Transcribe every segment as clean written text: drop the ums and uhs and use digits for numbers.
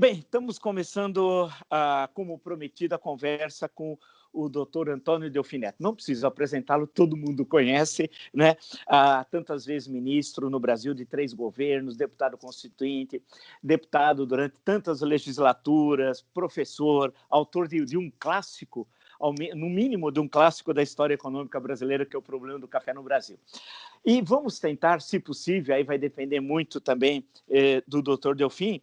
Bem, estamos começando, como prometido, a conversa com o doutor Antônio Delfim Neto. Não preciso apresentá-lo, todo mundo conhece, né? Tantas vezes ministro no Brasil de 3 governos, deputado constituinte, deputado durante tantas legislaturas, professor, autor de um clássico, no mínimo de um clássico da história econômica brasileira, que é o Problema do Café no Brasil. E vamos tentar, se possível, aí vai depender muito também do doutor Delfim,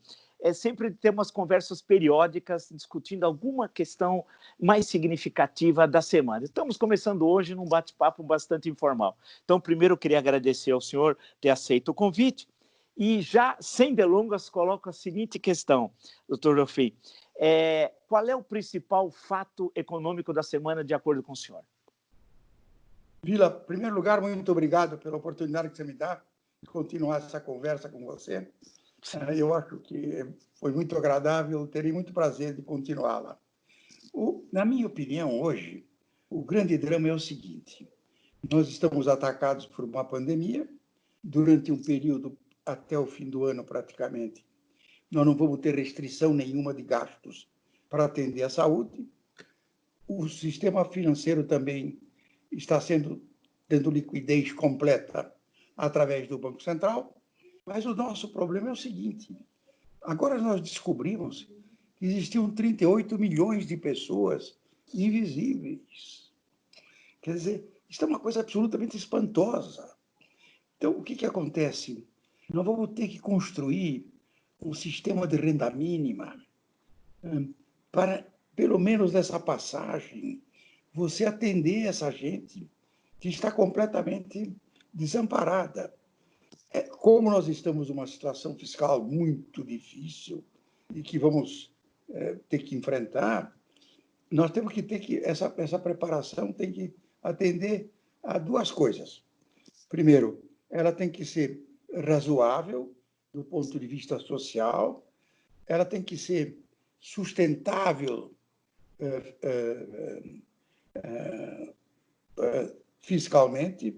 sempre ter umas conversas periódicas discutindo alguma questão mais significativa da semana. Estamos começando hoje num bate-papo bastante informal. Então, primeiro, eu queria agradecer ao senhor ter aceito o convite e já, sem delongas, coloco a seguinte questão, doutor Delfim. Qual é o principal fato econômico da semana, de acordo com o senhor? Vila, em primeiro lugar, muito obrigado pela oportunidade que você me dá de continuar essa conversa com você. Eu acho que foi muito agradável, terei muito prazer de continuá-la. Na minha opinião, hoje, o grande drama é o seguinte: nós estamos atacados por uma pandemia durante um período até o fim do ano, praticamente. Nós não vamos ter restrição nenhuma de gastos para atender a saúde. O sistema financeiro também está tendo liquidez completa através do Banco Central. Mas o nosso problema é o seguinte: agora nós descobrimos que existiam 38 milhões de pessoas invisíveis. Quer dizer, isso é uma coisa absolutamente espantosa. Então, o que acontece? Nós vamos ter que construir um sistema de renda mínima para, pelo menos nessa passagem, você atender essa gente que está completamente desamparada. Como nós estamos numa situação fiscal muito difícil e que vamos ter que enfrentar, nós temos que essa preparação tem que atender a duas coisas. Primeiro, ela tem que ser razoável do ponto de vista social, ela tem que ser sustentável fiscalmente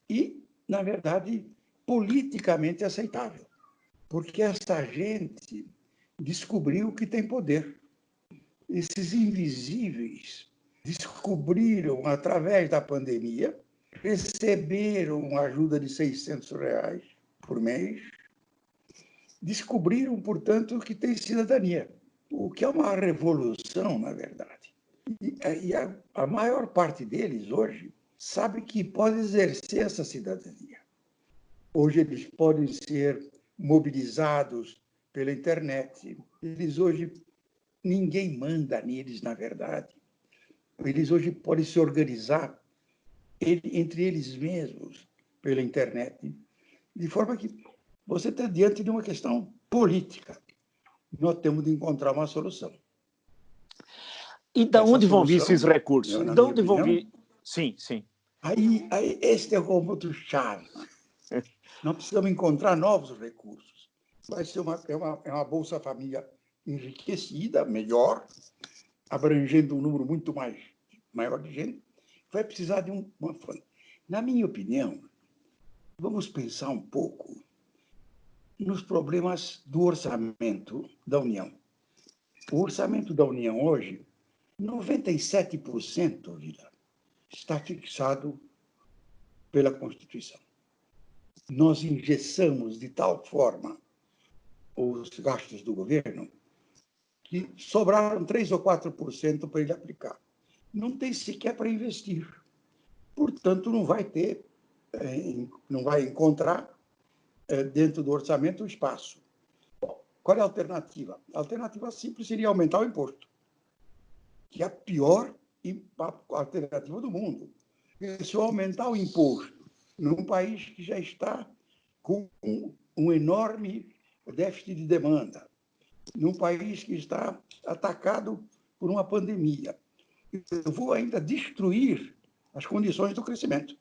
e, na verdade, politicamente aceitável, porque essa gente descobriu que tem poder. Esses invisíveis descobriram, através da pandemia, receberam ajuda de R$ 600 por mês, descobriram, portanto, que tem cidadania, o que é uma revolução, na verdade. E a maior parte deles, hoje, sabe que pode exercer essa cidadania. Hoje eles podem ser mobilizados pela internet. Ninguém manda neles, na verdade. Eles hoje podem se organizar entre eles mesmos pela internet, de forma que você está diante de uma questão política. Nós temos de encontrar uma solução. E de onde vão vir esses recursos? De onde vão vir? Sim, sim. Aí, este é o ponto-chave. Nós precisamos encontrar novos recursos. Vai ser uma Bolsa Família enriquecida, melhor, abrangendo um número muito maior de gente. Vai precisar de uma fonte. Na minha opinião, vamos pensar um pouco nos problemas do orçamento da União. O orçamento da União hoje, 97%, Vila, está fixado pela Constituição. Nós engessamos de tal forma os gastos do governo que sobraram 3 ou 4% para ele aplicar. Não tem sequer para investir. Portanto, não vai encontrar dentro do orçamento o espaço. Bom, qual é a alternativa? A alternativa simples seria aumentar o imposto, que é a pior alternativa do mundo. Porque se eu aumentar o imposto num país que já está com um enorme déficit de demanda, num país que está atacado por uma pandemia, eu vou ainda destruir as condições do crescimento.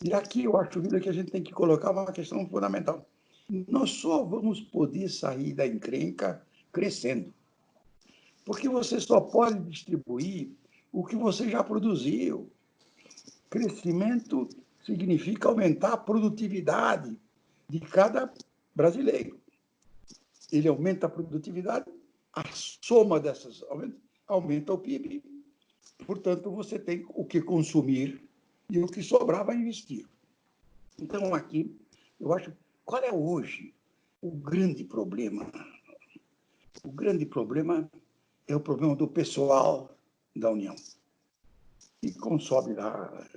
E aqui eu acho, Vila, que a gente tem que colocar uma questão fundamental. Nós só vamos poder sair da encrenca crescendo, porque você só pode distribuir o que você já produziu. Crescimento significa aumentar a produtividade de cada brasileiro. ele aumenta a produtividade, a soma dessas aumenta o PIB, portanto, você tem o que consumir e o que sobrar vai investir. Então, aqui, eu acho, qual é hoje o grande problema? O grande problema é o problema do pessoal da União, que consome lá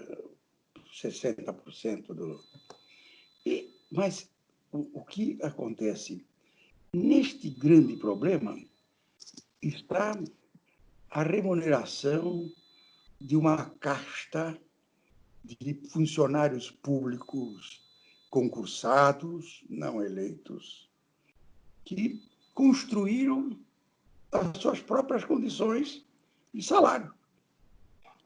60% do... Mas o que acontece? Neste grande problema está a remuneração de uma casta de funcionários públicos concursados, não eleitos, que construíram as suas próprias condições de salário,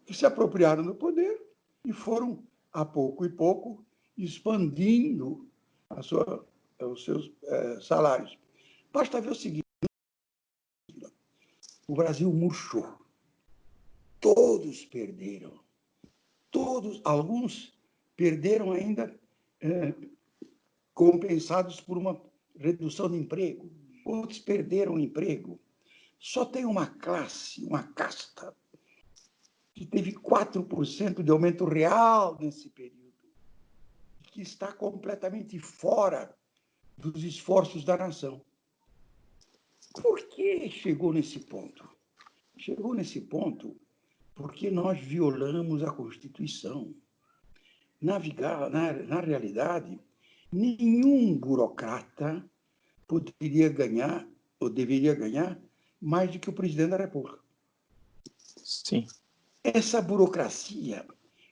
que se apropriaram do poder e foram, a pouco e pouco, expandindo os seus salários. Basta ver o seguinte: o Brasil murchou. Todos perderam. Todos, alguns perderam ainda compensados por uma redução de emprego. Outros perderam o emprego. Só tem uma classe, uma casta, que teve 4% de aumento real nesse período, que está completamente fora dos esforços da nação. Por que chegou nesse ponto? Chegou nesse ponto porque nós violamos a Constituição. Na realidade, nenhum burocrata poderia ganhar ou deveria ganhar mais do que o presidente da República. Sim. Essa burocracia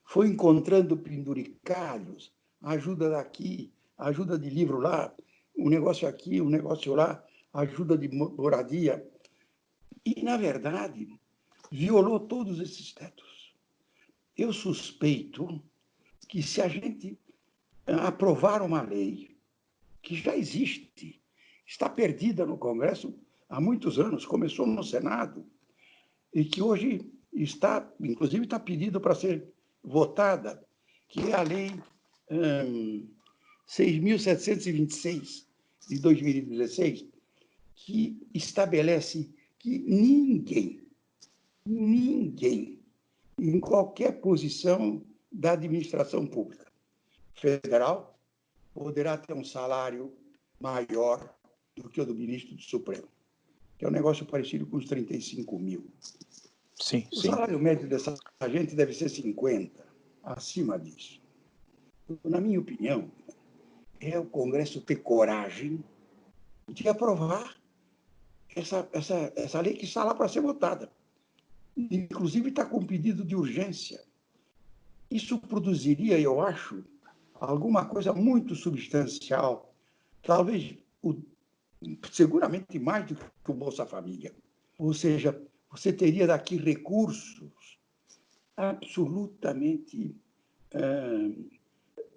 foi encontrando penduricalhos, ajuda daqui, ajuda de livro lá, um negócio aqui, um negócio lá, ajuda de moradia. E, na verdade, violou todos esses tetos. Eu suspeito que, se a gente aprovar uma lei que já existe, está perdida no Congresso há muitos anos, começou no Senado, e que hoje está, inclusive, está pedido para ser votada, que é a Lei 6.726, de 2016, que estabelece que ninguém, em qualquer posição da administração pública federal, poderá ter um salário maior do que o do ministro do Supremo, que é um negócio parecido com os 35 mil. Sim, o salário médio dessa gente deve ser 50, acima disso. Na minha opinião, é o Congresso ter coragem de aprovar essa lei que está lá para ser votada. Inclusive, está com pedido de urgência. Isso produziria, eu acho, alguma coisa muito substancial, talvez, seguramente mais do que o Bolsa Família. Ou seja, você teria daqui recursos absolutamente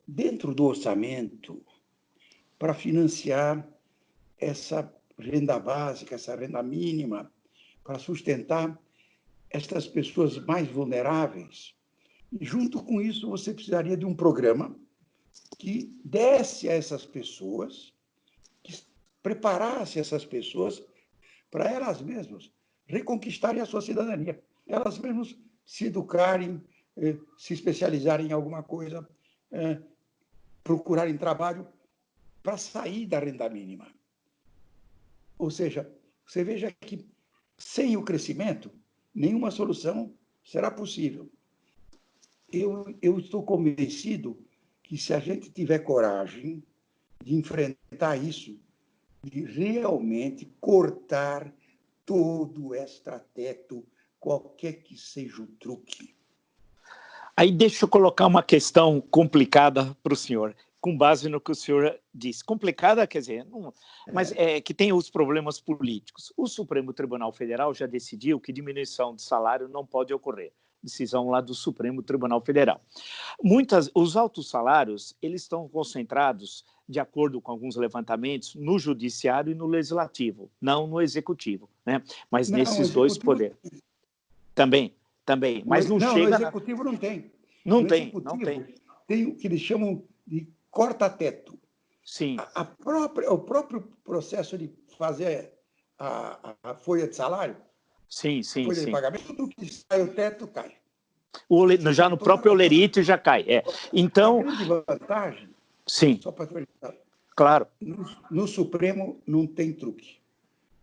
dentro do orçamento para financiar essa renda básica, essa renda mínima, para sustentar estas pessoas mais vulneráveis. E, junto com isso, você precisaria de um programa que desse a essas pessoas, que preparasse essas pessoas para elas mesmas reconquistarem a sua cidadania, elas mesmas se educarem, se especializarem em alguma coisa, procurarem trabalho para sair da renda mínima. Ou seja, você veja que, sem o crescimento, nenhuma solução será possível. Eu estou convencido que, se a gente tiver coragem de enfrentar isso, de realmente cortar todo o extrateto, qualquer que seja o truque. Aí deixa eu colocar uma questão complicada para o senhor, com base no que o senhor disse. Complicada, quer dizer, não, mas que tem os problemas políticos. O Supremo Tribunal Federal já decidiu que diminuição de salário não pode ocorrer. Decisão lá do Supremo Tribunal Federal. Os altos salários, eles estão concentrados, de acordo com alguns levantamentos, no Judiciário e no Legislativo, não no Executivo, né? Mas não, nesses dois poderes. Também, mas não chega... No Executivo não tem. Não no tem, Executivo, não tem. Tem o que eles chamam de corta-teto. Sim, O próprio processo de fazer a folha de salário, sim, a sim, folha de sim. pagamento, tudo que sai o teto cai. Já no próprio olerite já cai. A Então, grande vantagem, sim, só para terminar, claro. no Supremo não tem truque.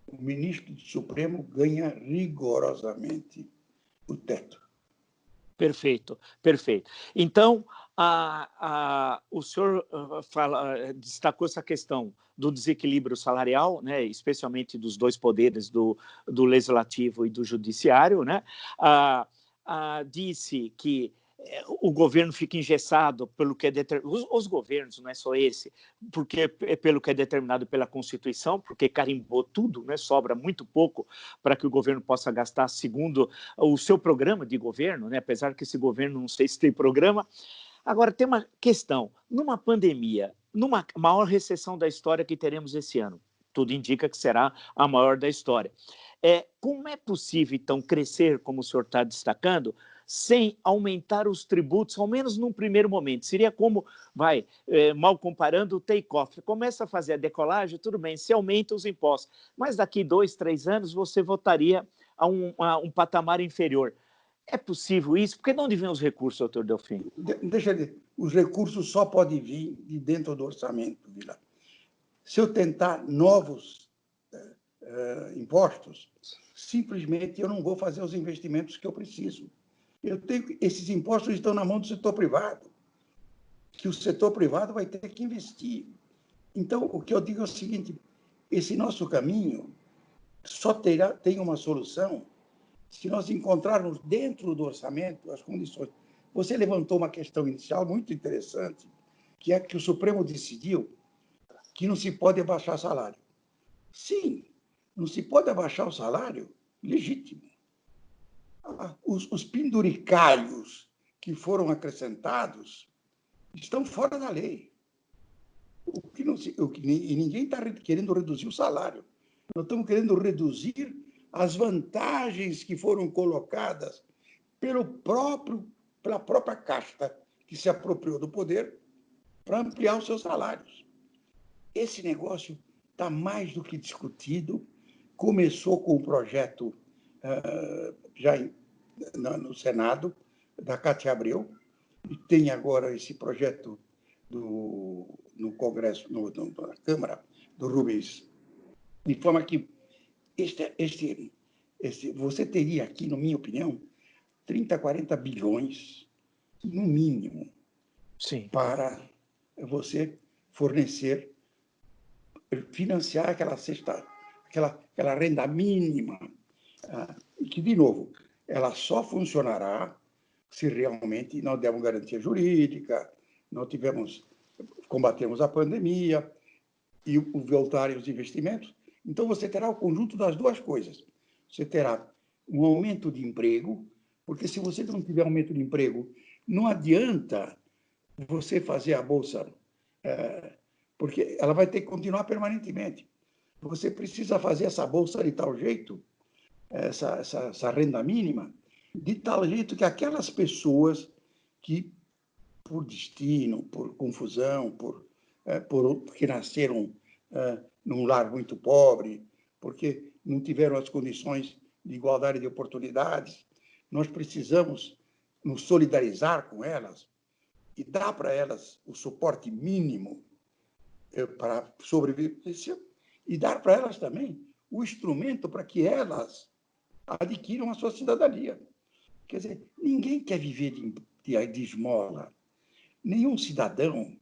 O ministro do Supremo ganha rigorosamente o teto. Perfeito, perfeito. Então, o senhor destacou essa questão do desequilíbrio salarial, né, especialmente dos dois poderes, do legislativo e do judiciário, né? Disse que o governo fica engessado pelo que é determinado, os governos, não é só esse, porque pelo que é determinado pela Constituição, porque carimbou tudo, né, sobra muito pouco para que o governo possa gastar segundo o seu programa de governo, né, apesar que esse governo não sei se tem programa. Agora, tem uma questão, numa pandemia, numa maior recessão da história que teremos esse ano, tudo indica que será a maior da história. Como é possível, então, crescer, como o senhor está destacando, sem aumentar os tributos, ao menos num primeiro momento? Seria como, mal comparando, o take-off. Começa a fazer a decolagem, tudo bem, se aumenta os impostos, mas daqui 2, 3 anos você voltaria a um patamar inferior. É possível isso? Porque de onde vêm os recursos, doutor Delfim? Deixa eu dizer, os recursos só podem vir de dentro do orçamento, Vila. Se eu tentar novos impostos, simplesmente eu não vou fazer os investimentos que eu preciso. Esses impostos estão na mão do setor privado, que o setor privado vai ter que investir. Então, o que eu digo é o seguinte, esse nosso caminho só tem uma solução se nós encontrarmos dentro do orçamento as condições. Você levantou uma questão inicial muito interessante, que é que o Supremo decidiu que não se pode abaixar salário. Sim, não se pode abaixar o salário, legítimo. Os penduricalhos que foram acrescentados estão fora da lei. E ninguém está querendo reduzir o salário. Nós estamos querendo reduzir as vantagens que foram colocadas pela própria casta que se apropriou do poder para ampliar os seus salários. Esse negócio está mais do que discutido. Começou com o projeto já no Senado, da Cátia Abreu, e tem agora esse projeto no Congresso, na Câmara, do Rubens, de forma que você teria aqui, na minha opinião, 30, 40 bilhões, no mínimo, Sim. para você fornecer, financiar aquela renda mínima, que, de novo, ela só funcionará se realmente nós dermos garantia jurídica, nós combatemos a pandemia e voltarem os investimentos. Então, você terá o conjunto das duas coisas. Você terá um aumento de emprego, porque se você não tiver aumento de emprego, não adianta você fazer a Bolsa, porque ela vai ter que continuar permanentemente. Você precisa fazer essa Bolsa de tal jeito, essa renda mínima, de tal jeito que aquelas pessoas que, por destino, por confusão, porque nasceram num lar muito pobre, porque não tiveram as condições de igualdade de oportunidades, nós precisamos nos solidarizar com elas e dar para elas o suporte mínimo para sobrevivência e dar para elas também o instrumento para que elas adquiram a sua cidadania. Quer dizer, ninguém quer viver de esmola. Nenhum cidadão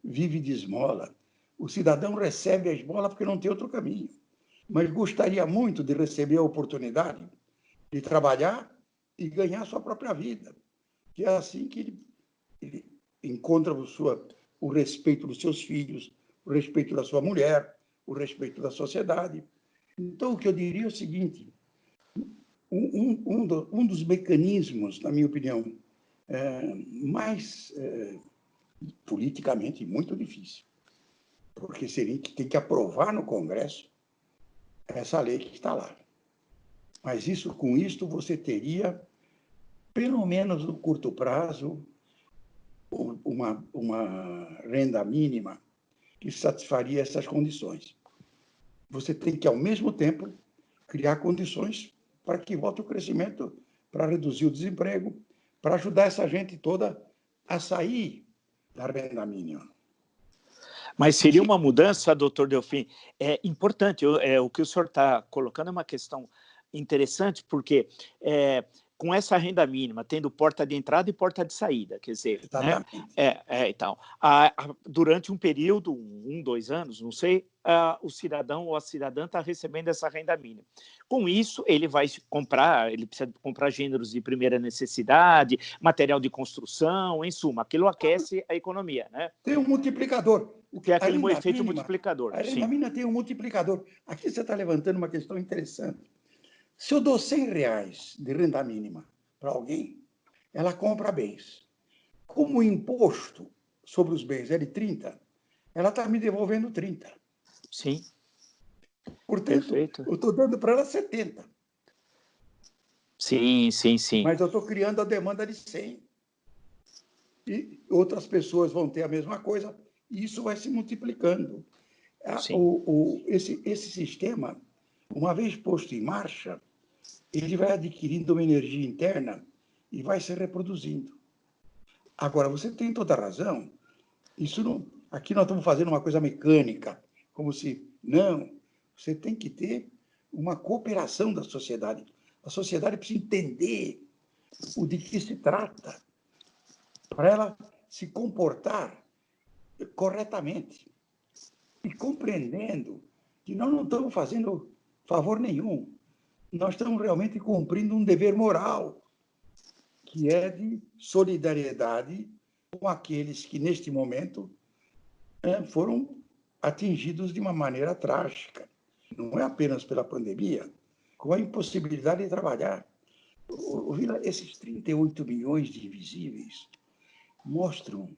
vive de esmola. O cidadão recebe a esmola porque não tem outro caminho. Mas gostaria muito de receber a oportunidade de trabalhar e ganhar a sua própria vida. Que é assim que ele encontra o respeito dos seus filhos, o respeito da sua mulher, o respeito da sociedade. Então, o que eu diria é o seguinte, um dos mecanismos, na minha opinião, mais politicamente muito difícil, porque seria que tem que aprovar no Congresso essa lei que está lá. Mas com isso você teria, pelo menos no curto prazo, uma renda mínima que satisfaria essas condições. Você tem que, ao mesmo tempo, criar condições para que volte o crescimento, para reduzir o desemprego, para ajudar essa gente toda a sair da renda mínima. Mas seria uma mudança, doutor Delfim, importante. O que o senhor está colocando é uma questão interessante, porque com essa renda mínima, tendo porta de entrada e porta de saída, quer dizer, né? Então, durante um período, 2 anos, não sei, o cidadão ou a cidadã está recebendo essa renda mínima. Com isso, ele precisa comprar gêneros de primeira necessidade, material de construção, em suma, aquilo aquece a economia, né? Tem um multiplicador. Que é aquele efeito multiplicador. A renda mínima tem um multiplicador. Aqui você está levantando uma questão interessante. Se eu dou R$100 de renda mínima para alguém, ela compra bens. Como o imposto sobre os bens é de 30, ela está me devolvendo 30. Sim. Portanto, perfeito. Eu estou dando para ela 70. Sim. Mas eu estou criando a demanda de 100. E outras pessoas vão ter a mesma coisa, e isso vai se multiplicando. Esse sistema, uma vez posto em marcha, ele vai adquirindo uma energia interna e vai se reproduzindo. Agora, você tem toda a razão. Aqui nós estamos fazendo uma coisa mecânica, como se... Não, você tem que ter uma cooperação da sociedade. A sociedade precisa entender de que se trata, para ela se comportar corretamente e compreendendo que nós não estamos fazendo favor nenhum. Nós estamos realmente cumprindo um dever moral, que é de solidariedade com aqueles que, neste momento, foram atingidos de uma maneira trágica. Não é apenas pela pandemia, com a impossibilidade de trabalhar. Vila, esses 38 milhões de invisíveis mostram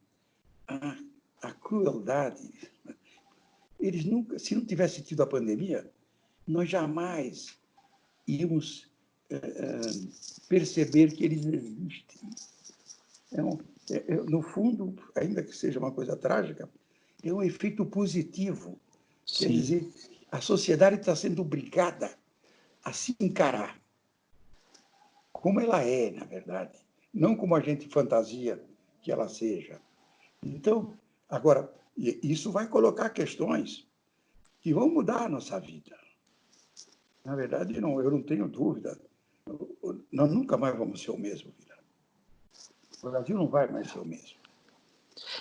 a crueldade. Eles nunca, se não tivesse tido a pandemia, nós jamais íamos perceber que eles existem. No fundo, ainda que seja uma coisa trágica, é um efeito positivo. Sim. Quer dizer, a sociedade está sendo obrigada a se encarar como ela é, na verdade, não como a gente fantasia que ela seja. Então, agora, isso vai colocar questões que vão mudar a nossa vida. Na verdade, eu não tenho dúvida. Nós nunca mais vamos ser o mesmo, Vila. O Brasil não vai mais ser o mesmo.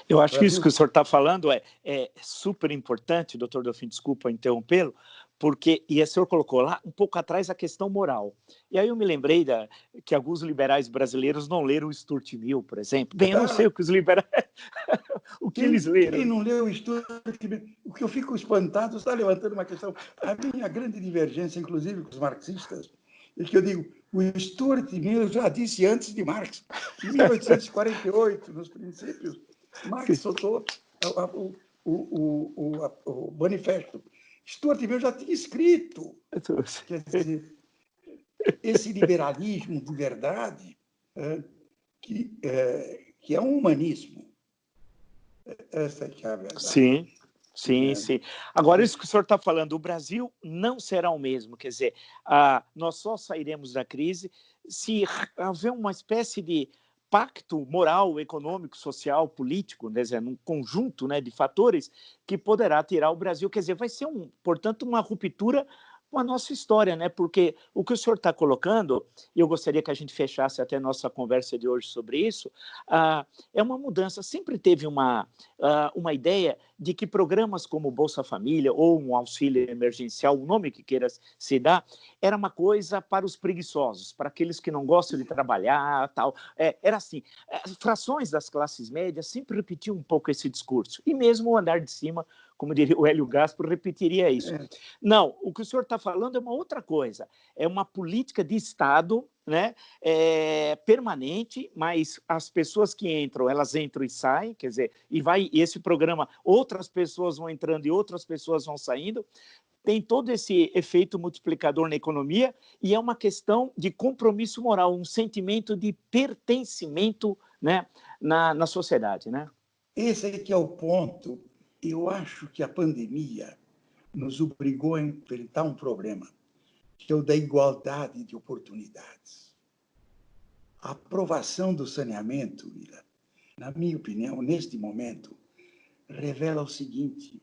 Eu acho que isso que o senhor está falando é super importante, doutor Delfim, desculpa interrompê-lo, porque, e o senhor colocou lá, um pouco atrás, a questão moral. E aí eu me lembrei que alguns liberais brasileiros não leram o Stuart Mill, por exemplo. Bem, eu não sei o que os liberais... o que eles leram. Quem não leu o Stuart Mill... O que eu fico espantado, está levantando uma questão... A minha grande divergência, inclusive, com os marxistas, é que eu digo, o Stuart Mill já disse antes de Marx, em 1848, nos princípios, Marx soltou o manifesto. Stuart Mill já tinha escrito. Quer dizer, esse liberalismo de verdade, que é um humanismo. Essa que é a verdade. Sim. Agora, isso que o senhor está falando, o Brasil não será o mesmo. Quer dizer, nós só sairemos da crise se houver uma espécie de pacto moral, econômico, social, político, né, num conjunto, né, de fatores que poderá tirar o Brasil. Quer dizer, vai ser, portanto, uma ruptura com a nossa história, né? Porque o que o senhor está colocando, e eu gostaria que a gente fechasse até a nossa conversa de hoje sobre isso, é uma mudança. Sempre teve uma ideia de que programas como o Bolsa Família ou um auxílio emergencial, o nome que queira se dar, era uma coisa para os preguiçosos, para aqueles que não gostam de trabalhar, tal. Era assim, frações das classes médias sempre repetiam um pouco esse discurso, e mesmo o andar de cima, como diria o Hélio Gaspar, repetiria isso. Não, o que o senhor está falando é uma outra coisa, é uma política de Estado, né, permanente, mas as pessoas que entram, elas entram e saem, quer dizer, e esse programa, outras pessoas vão entrando e outras pessoas vão saindo, tem todo esse efeito multiplicador na economia e é uma questão de compromisso moral, um sentimento de pertencimento, né, na sociedade, né? Esse aí que é o ponto. Eu acho que a pandemia nos obrigou a enfrentar um problema, que é o da igualdade de oportunidades. A aprovação do saneamento, Mila, na minha opinião, neste momento, revela o seguinte: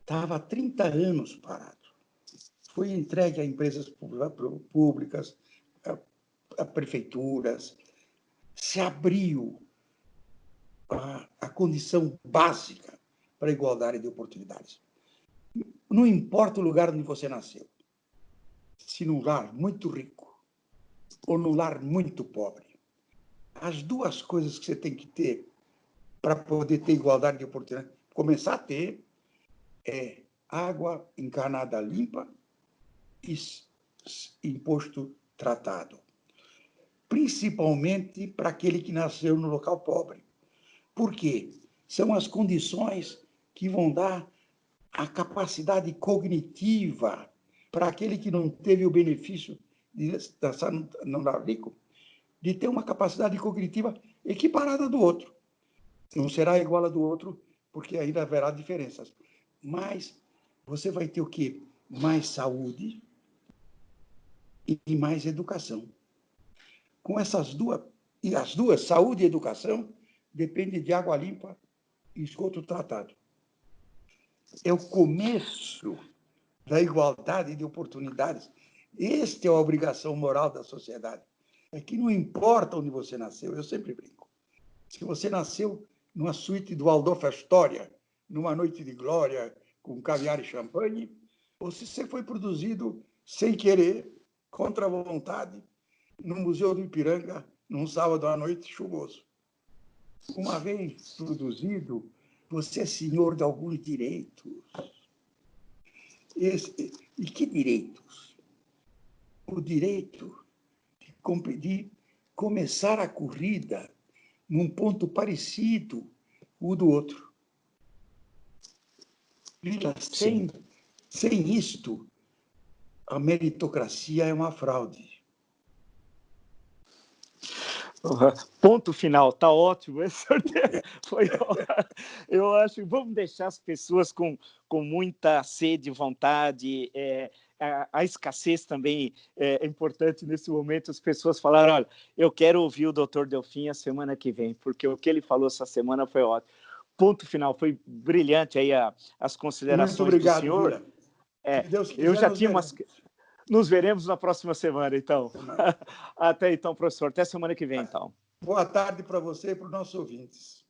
estava há 30 anos parado. Foi entregue a empresas públicas, a prefeituras, se abriu a condição básica para a igualdade de oportunidades. Não importa o lugar onde você nasceu, se num lar muito rico ou num lar muito pobre, as duas coisas que você tem que ter para poder ter igualdade de oportunidades, começar a ter, é água encanada limpa e imposto tratado, principalmente para aquele que nasceu no local pobre. Por quê? São as condições que vão dar a capacidade cognitiva para aquele que não teve o benefício de estar no lar rico, de ter uma capacidade cognitiva equiparada do outro. Não será igual a do outro, porque ainda haverá diferenças. Mas você vai ter o quê? Mais saúde e mais educação. Com essas duas, e as duas, saúde e educação, dependem de água limpa e esgoto tratado. É o começo da igualdade de oportunidades. Esta é a obrigação moral da sociedade. É que não importa onde você nasceu, eu sempre brinco. Se você nasceu numa suíte do Waldorf Astoria, numa noite de glória, com caviar e champanhe, ou se você foi produzido sem querer, contra a vontade, no Museu do Ipiranga, num sábado à noite chuvoso. Uma vez produzido, você é senhor de alguns direitos. E que direitos? O direito de começar a corrida num ponto parecido com o do outro. Sem isto, a meritocracia é uma fraude. Ponto final, tá ótimo. Esse sorteio foi. Eu acho. Vamos deixar as pessoas com muita sede, vontade. A escassez também é importante nesse momento. As pessoas falaram: olha, eu quero ouvir o Dr. Delfim a semana que vem, porque o que ele falou essa semana foi ótimo. Ponto final, foi brilhante aí as considerações. Muito obrigado, do senhor. Vila. Se Deus quiser, Eu já tinha umas. Nos veremos na próxima semana, então. Até então, professor. Até semana que vem, então. Boa tarde para você e para os nossos ouvintes.